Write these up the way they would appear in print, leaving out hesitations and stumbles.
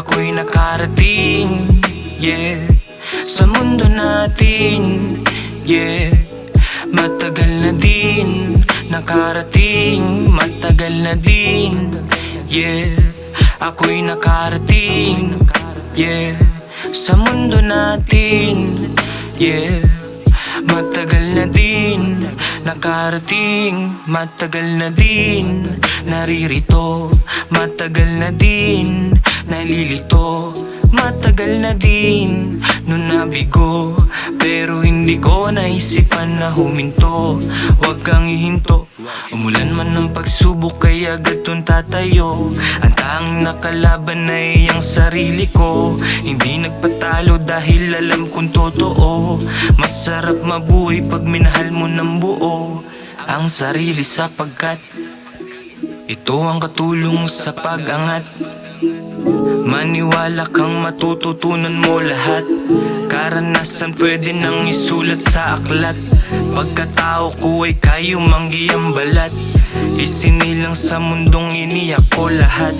ako'y nakarating, yeah, sa mundo natin, yeah. Matagal na din nakarating, matagal na din, yeah. Ako'y nakarating, yeah, sa mundo natin, yeah. Matagal na din nakarating, matagal na din naririto, matagal na din nalilito, matagal na din nung nabigo. Pero hindi ko naisipan na huminto. Huwag kang ihinto, umulan man ng pagsubok kay agad tong tatayo. Ang tanging nakalaban ay ang sarili ko. Hindi nagpatalo dahil alam kong totoo. Masarap mabuhay pag minahal mo ng buo ang sarili, sapagkat ito ang katulong sa pag-angat. Maniwala kang matututunan mo lahat. Karanasan pwede nang isulat sa aklat. Pagkatao ko ay kayong manggiyang balat. Isinilang sa mundong iniyak ko lahat.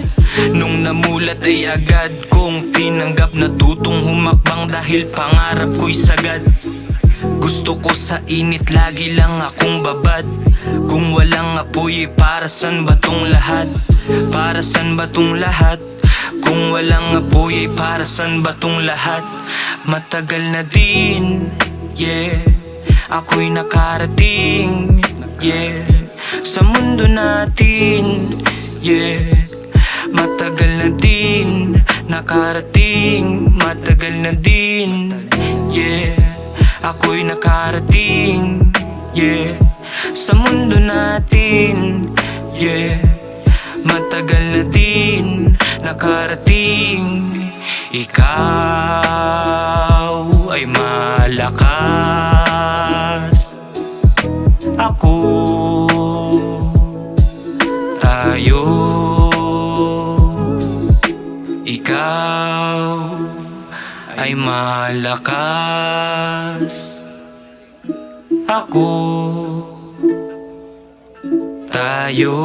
Nung namulat ay agad kong tinanggap na tutong humakbang dahil pangarap ko'y sagad. Gusto ko sa init lagi lang akong babad. Kung walang apoy para san ba tong lahat? Para san ba tong lahat? Kung walang apoy para san ba tong lahat? Matagal na din, yeah, ako'y nakarating, yeah, sa mundo natin, yeah. Matagal na din nakarating, matagal na din, yeah. Ako'y nakarating, yeah, sa mundo natin, yeah. Matagal na din nakarating. Ikaw ay malakas, ako, tayo. Ikaw ay malakas, ako, tayo.